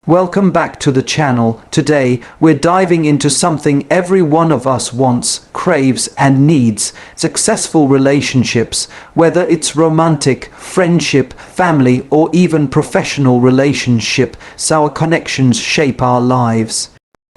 Welcome back to the channel. Today, we're diving into something every one of us wants, craves, and needs: successful relationships. Whether it's romantic, friendship, family, or even professional relationship, our connections shape our lives.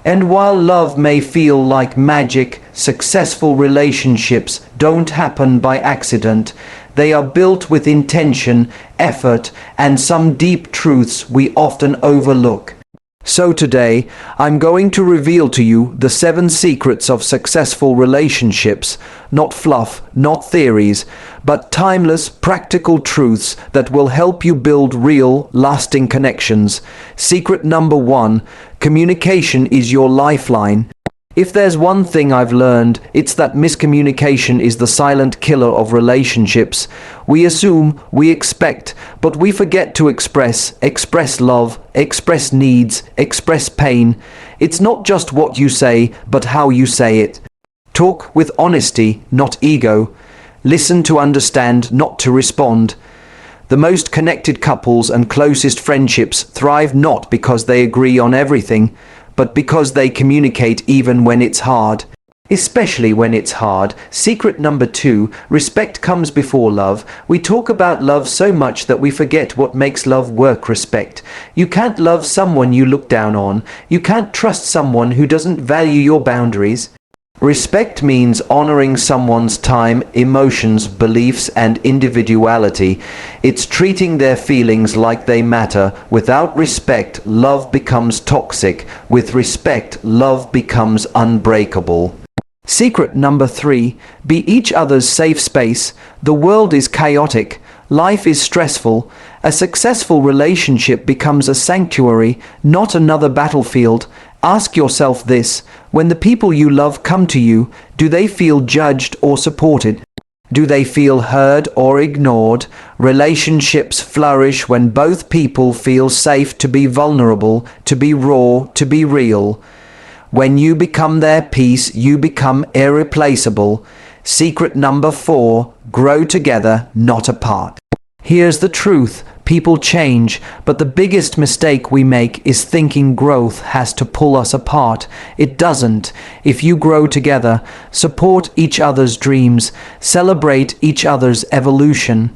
And while love may feel like magic, successful relationships don't happen by accident. They are built with intention, effort, and some deep truths we often overlook. So today, I'm going to reveal to you the 7 secrets of successful relationships, not fluff, not theories, but timeless, practical truths that will help you build real, lasting connections. Secret number 1: communication is your lifeline. If there's one thing I've learned, it's that miscommunication is the silent killer of relationships. We assume, we expect, but we forget to express love, express needs, express pain. It's not just what you say, but how you say it. Talk with honesty, not ego. Listen to understand, not to respond. The most connected couples and closest friendships thrive not because they agree on everything, but because they communicate even when it's hard. Especially when it's hard. Secret number 2: respect comes before love. We talk about love so much that we forget what makes love work. Respect. You can't love someone you look down on. You can't trust someone who doesn't value your boundaries. Respect means honoring someone's time, emotions, beliefs, and individuality. It's treating their feelings like they matter. Without respect, love becomes toxic. With respect, love becomes unbreakable. Secret number 3: be each other's safe space. The world is chaotic. Life is stressful. A successful relationship becomes a sanctuary, not another battlefield. Ask yourself this: when the people you love come to you, do they feel judged or supported? Do they feel heard or ignored? Relationships flourish when both people feel safe to be vulnerable, to be raw, to be real. When you become their peace, you become irreplaceable. Secret number 4: grow together, not apart. Here's the truth: people change, but the biggest mistake we make is thinking growth has to pull us apart. It doesn't. If you grow together, support each other's dreams, celebrate each other's evolution,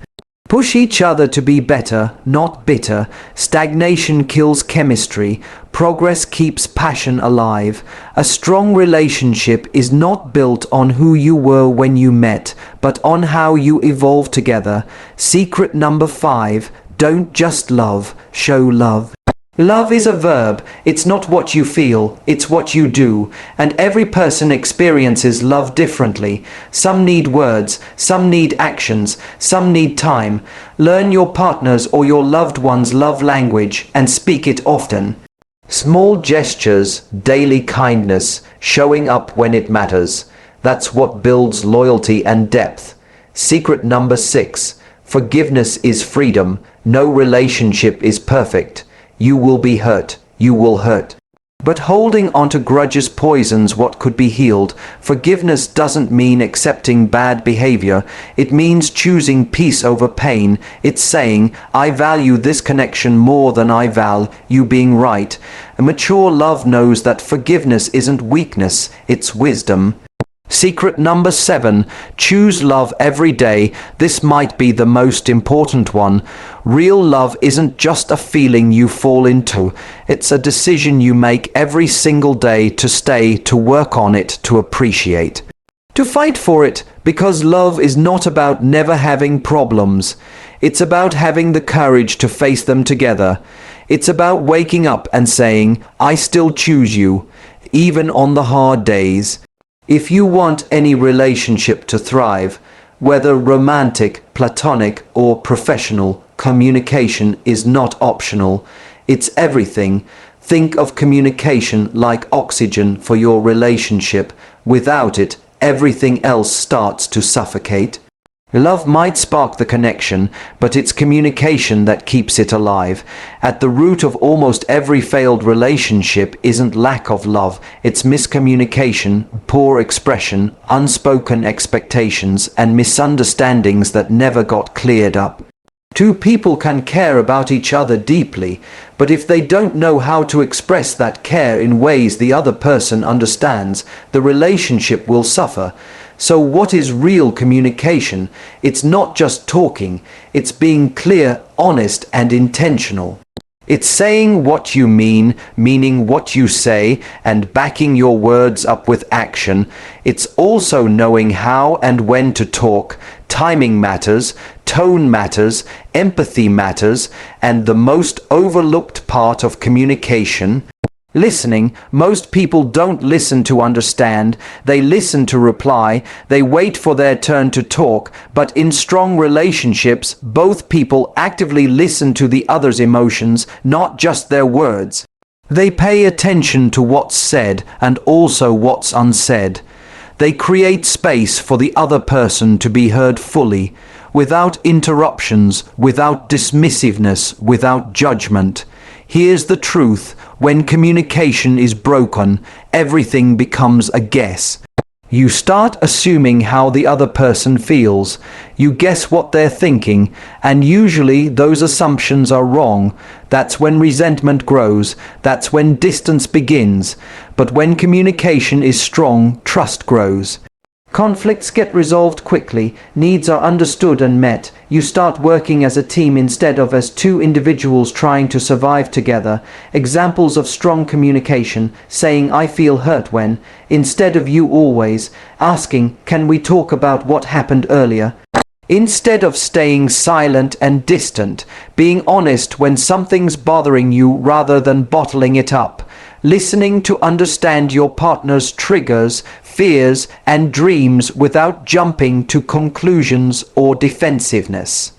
push each other to be better, not bitter. Stagnation kills chemistry. Progress keeps passion alive. A strong relationship is not built on who you were when you met, but on how you evolve together. Secret number 5: don't just love, show love. Love is a verb. It's not what you feel, it's what you do. And every person experiences love differently. Some need words, some need actions, some need time. Learn your partner's or your loved one's love language and speak it often. Small gestures, daily kindness, showing up when it matters. That's what builds loyalty and depth. Secret number 6: forgiveness is freedom. No relationship is perfect. You will be hurt. You will hurt. But holding onto grudges poisons what could be healed. Forgiveness doesn't mean accepting bad behavior. It means choosing peace over pain. It's saying, I value this connection more than I value you being right. A mature love knows that forgiveness isn't weakness, it's wisdom. Secret number 7: choose love every day. This might be the most important one. Real love isn't just a feeling you fall into. It's a decision you make every single day to stay, to work on it, to appreciate, to fight for it, because love is not about never having problems. It's about having the courage to face them together. It's about waking up and saying, I still choose you, even on the hard days. If you want any relationship to thrive, whether romantic, platonic, or professional, communication is not optional. It's everything. Think of communication like oxygen for your relationship. Without it, everything else starts to suffocate. Love might spark the connection, but it's communication that keeps it alive. At the root of almost every failed relationship isn't lack of love, it's miscommunication, poor expression, unspoken expectations, and misunderstandings that never got cleared up. Two people can care about each other deeply, but if they don't know how to express that care in ways the other person understands, the relationship will suffer. So what is real communication? It's not just talking, it's being clear, honest, and intentional. It's saying what you mean, meaning what you say, and backing your words up with action. It's also knowing how and when to talk. Timing matters, tone matters, empathy matters, and the most overlooked part of communication, listening. Most people don't listen to understand, they listen to reply, they wait for their turn to talk, but in strong relationships, both people actively listen to the other's emotions, not just their words. They pay attention to what's said and also what's unsaid. They create space for the other person to be heard fully, without interruptions, without dismissiveness, without judgment. Here's the truth. When communication is broken, everything becomes a guess. You start assuming how the other person feels. You guess what they're thinking, and usually those assumptions are wrong. That's when resentment grows. That's when distance begins. But when communication is strong, trust grows. Conflicts get resolved quickly, needs are understood and met. You start working as a team instead of as two individuals trying to survive together. Examples of strong communication: saying "I feel hurt when," instead of "you always," asking "can we talk about what happened earlier," instead of staying silent and distant, being honest when something's bothering you rather than bottling it up. Listening to understand your partner's triggers, fears, and dreams without jumping to conclusions or defensiveness.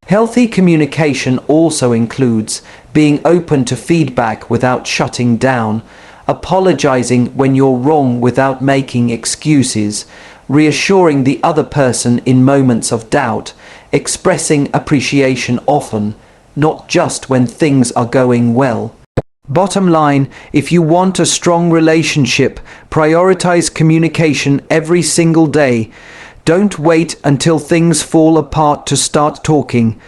Healthy communication also includes being open to feedback without shutting down, apologizing when you're wrong without making excuses, reassuring the other person in moments of doubt, expressing appreciation often, not just when things are going well. Bottom line, if you want a strong relationship, prioritize communication every single day. Don't wait until things fall apart to start talking.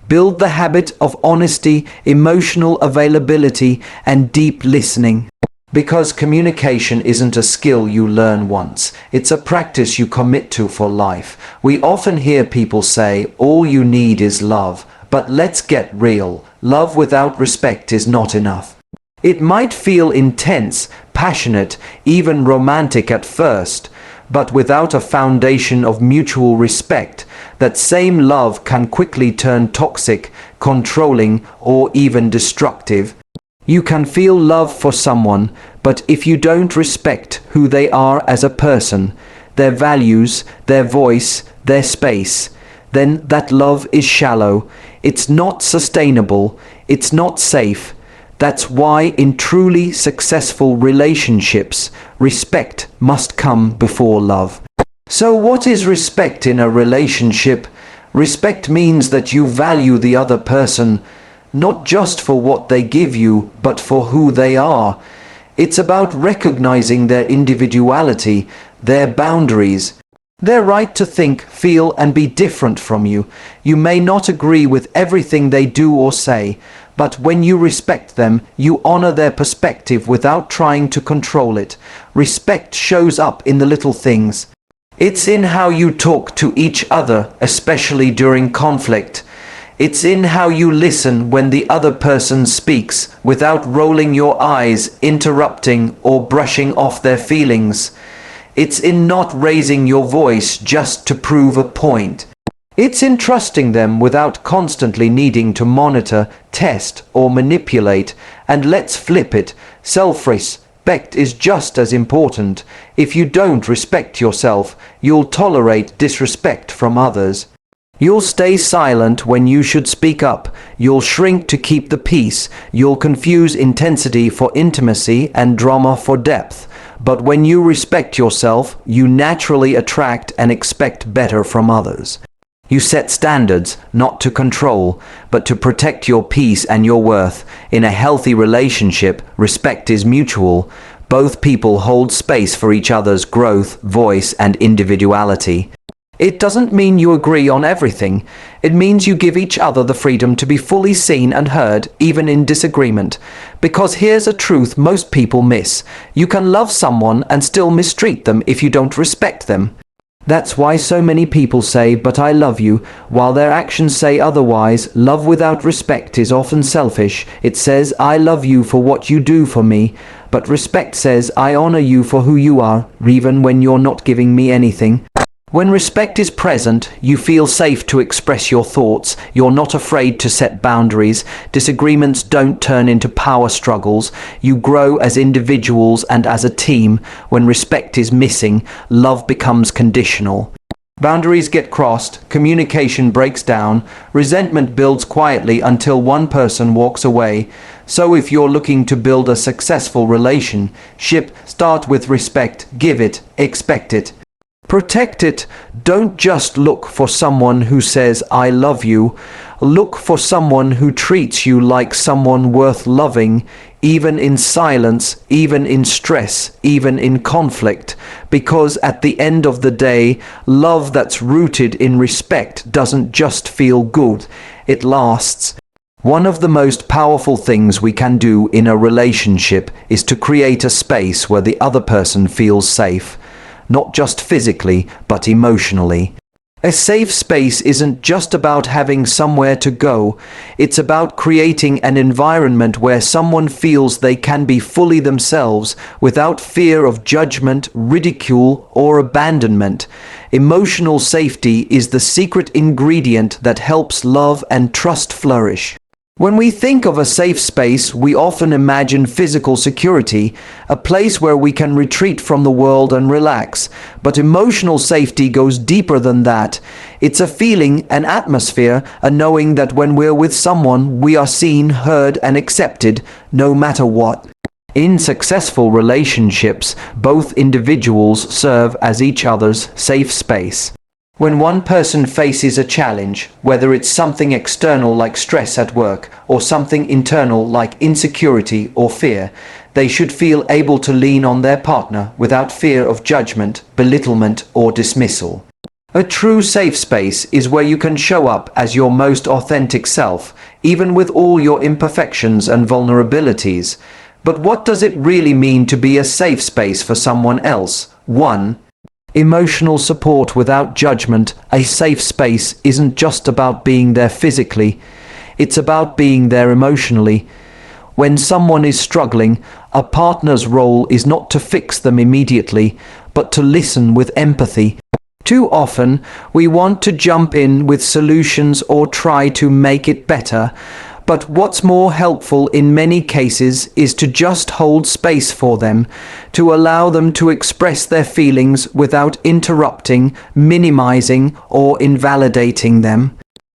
Build the habit of honesty, emotional availability, and deep listening. Because communication isn't a skill you learn once, it's a practice you commit to for life. We often hear people say, "all you need is love," but let's get real. Love without respect is not enough. It might feel intense, passionate, even romantic at first, but without a foundation of mutual respect, that same love can quickly turn toxic, controlling, or even destructive. You can feel love for someone, but if you don't respect who they are as a person, their values, their voice, their space, then that love is shallow. It's not sustainable. It's not safe. That's why in truly successful relationships, respect must come before love. So what is respect in a relationship? Respect means that you value the other person, not just for what they give you, but for who they are. It's about recognizing their individuality, their boundaries, their right to think, feel, and be different from you. You may not agree with everything they do or say, but when you respect them, you honor their perspective without trying to control it. Respect shows up in the little things. It's in how you talk to each other, especially during conflict. It's in how you listen when the other person speaks, without rolling your eyes, interrupting, or brushing off their feelings. It's in not raising your voice just to prove a point. It's in trusting them without constantly needing to monitor, test, or manipulate. And let's flip it. Self-respect is just as important. If you don't respect yourself, you'll tolerate disrespect from others. You'll stay silent when you should speak up. You'll shrink to keep the peace. You'll confuse intensity for intimacy and drama for depth. But when you respect yourself, you naturally attract and expect better from others. You set standards, not to control, but to protect your peace and your worth. In a healthy relationship, respect is mutual. Both people hold space for each other's growth, voice, and individuality. It doesn't mean you agree on everything. It means you give each other the freedom to be fully seen and heard, even in disagreement. Because here's a truth most people miss. You can love someone and still mistreat them if you don't respect them. That's why so many people say, "But I love you," while their actions say otherwise. Love without respect is often selfish. It says, "I love you for what you do for me." But respect says, "I honor you for who you are, even when you're not giving me anything." When respect is present, you feel safe to express your thoughts. You're not afraid to set boundaries. Disagreements don't turn into power struggles. You grow as individuals and as a team. When respect is missing, love becomes conditional. Boundaries get crossed, communication breaks down, resentment builds quietly until one person walks away. So if you're looking to build a successful relationship, start with respect, give it, expect it. Protect it. Don't just look for someone who says, "I love you." Look for someone who treats you like someone worth loving, even in silence, even in stress, even in conflict. Because at the end of the day, love that's rooted in respect doesn't just feel good, it lasts. One of the most powerful things we can do in a relationship is to create a space where the other person feels safe. Not just physically, but emotionally. A safe space isn't just about having somewhere to go. It's about creating an environment where someone feels they can be fully themselves without fear of judgment, ridicule, or abandonment. Emotional safety is the secret ingredient that helps love and trust flourish. When we think of a safe space, we often imagine physical security, a place where we can retreat from the world and relax. But emotional safety goes deeper than that. It's a feeling, an atmosphere, a knowing that when we're with someone, we are seen, heard, and accepted, no matter what. In successful relationships, both individuals serve as each other's safe space. When one person faces a challenge, whether it's something external like stress at work or something internal like insecurity or fear, they should feel able to lean on their partner without fear of judgment, belittlement, or dismissal. A true safe space is where you can show up as your most authentic self, even with all your imperfections and vulnerabilities. But what does it really mean to be a safe space for someone else? 1. Emotional support without judgment. A safe space isn't just about being there physically, it's about being there emotionally. When someone is struggling, a partner's role is not to fix them immediately, but to listen with empathy. Too often, we want to jump in with solutions or try to make it better. But what's more helpful in many cases is to just hold space for them, to allow them to express their feelings without interrupting, minimizing, or invalidating them.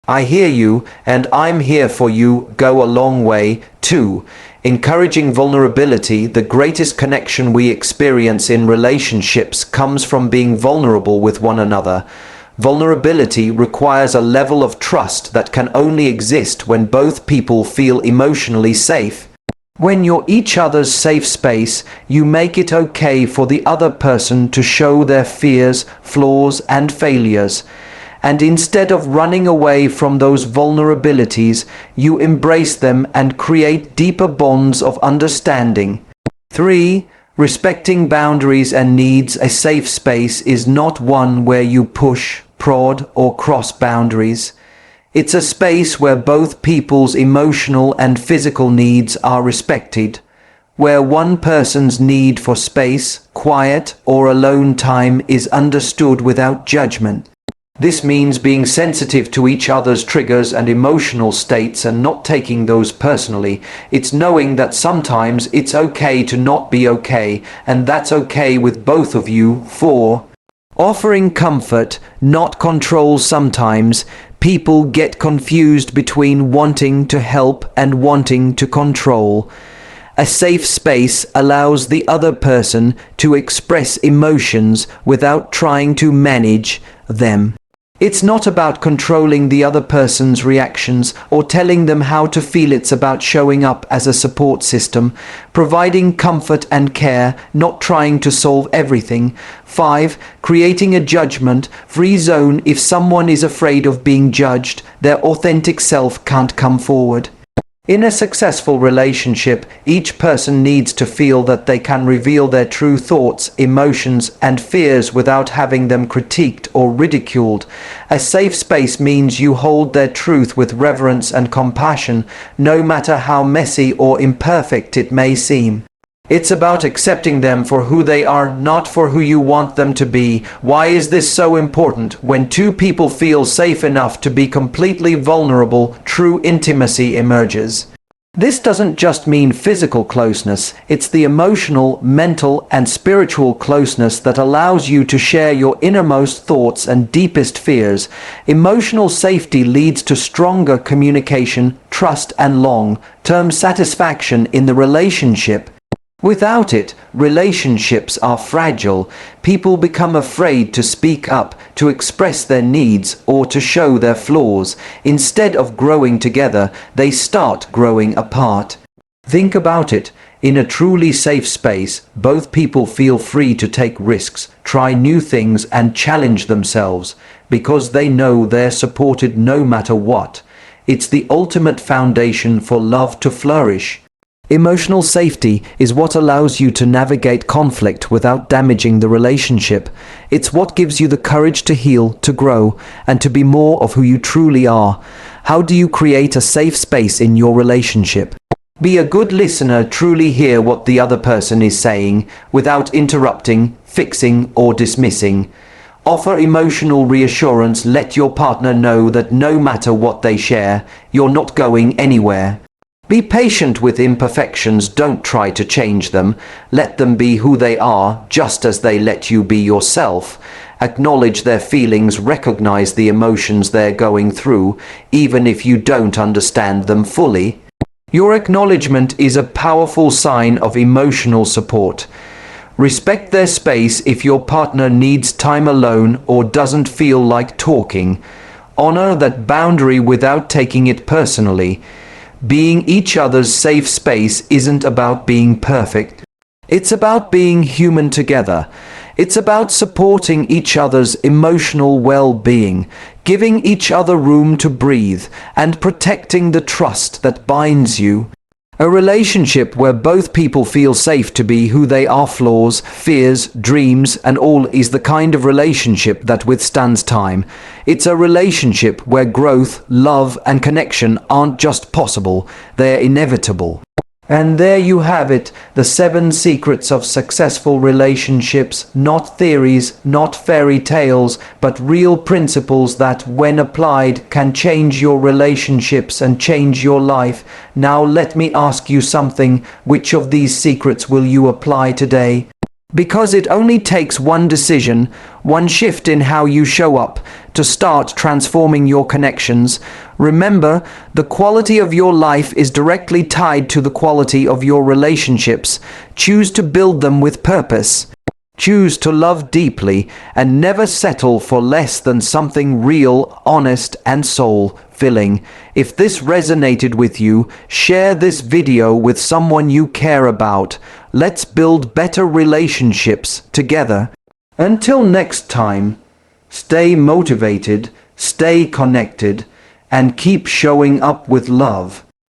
"I hear you, and I'm here for you" go a long way. 2. Encouraging vulnerability. The greatest connection we experience in relationships comes from being vulnerable with one another. Vulnerability requires a level of trust that can only exist when both people feel emotionally safe. When you're each other's safe space, you make it okay for the other person to show their fears, flaws, and failures. And instead of running away from those vulnerabilities, you embrace them and create deeper bonds of understanding. 3. Respecting boundaries and needs. A safe space is not one where you push, prod, or cross boundaries. It's a space where both people's emotional and physical needs are respected, where one person's need for space, quiet, or alone time is understood without judgment. This means being sensitive to each other's triggers and emotional states and not taking those personally. It's knowing that sometimes it's okay to not be okay, and that's okay with both of you. 4. Offering comfort, not control. Sometimes people get confused between wanting to help and wanting to control. A safe space allows the other person to express emotions without trying to manage them. It's not about controlling the other person's reactions or telling them how to feel. It's about showing up as a support system, providing comfort and care, not trying to solve everything. 5. Creating a judgment-free zone. If someone is afraid of being judged, their authentic self can't come forward. In a successful relationship, each person needs to feel that they can reveal their true thoughts, emotions, and fears without having them critiqued or ridiculed. A safe space means you hold their truth with reverence and compassion, no matter how messy or imperfect it may seem. It's about accepting them for who they are, not for who you want them to be. Why is this so important? When two people feel safe enough to be completely vulnerable, true intimacy emerges. This doesn't just mean physical closeness, it's the emotional, mental, and spiritual closeness that allows you to share your innermost thoughts and deepest fears. Emotional safety leads to stronger communication, trust, and long-term satisfaction in the relationship. Without it, relationships are fragile. People become afraid to speak up, to express their needs, or to show their flaws. Instead of growing together, they start growing apart. Think about it. In a truly safe space, both people feel free to take risks, try new things, and challenge themselves, because they know they're supported no matter what. It's the ultimate foundation for love to flourish. Emotional safety is what allows you to navigate conflict without damaging the relationship. It's what gives you the courage to heal, to grow, and to be more of who you truly are. How do you create a safe space in your relationship? Be a good listener, truly hear what the other person is saying, without interrupting, fixing, or dismissing. Offer emotional reassurance, let your partner know that no matter what they share, you're not going anywhere. Be patient with imperfections, don't try to change them. Let them be who they are, just as they let you be yourself. Acknowledge their feelings, recognize the emotions they're going through, even if you don't understand them fully. Your acknowledgement is a powerful sign of emotional support. Respect their space if your partner needs time alone or doesn't feel like talking. Honor that boundary without taking it personally. Being each other's safe space isn't about being perfect. It's about being human together. It's about supporting each other's emotional well-being, giving each other room to breathe, and protecting the trust that binds you. A relationship where both people feel safe to be who they are, flaws, fears, dreams, and all, is the kind of relationship that withstands time. It's a relationship where growth, love, and connection aren't just possible, they're inevitable. And there you have it, the 7 secrets of successful relationships, not theories, not fairy tales, but real principles that, when applied, can change your relationships and change your life. Now let me ask you something, which of these secrets will you apply today? Because it only takes one decision, one shift in how you show up, to start transforming your connections. Remember, the quality of your life is directly tied to the quality of your relationships. Choose to build them with purpose. Choose to love deeply and never settle for less than something real, honest, and soul-filling. If this resonated with you, share this video with someone you care about. Let's build better relationships together. Until next time, stay motivated, stay connected, and keep showing up with love.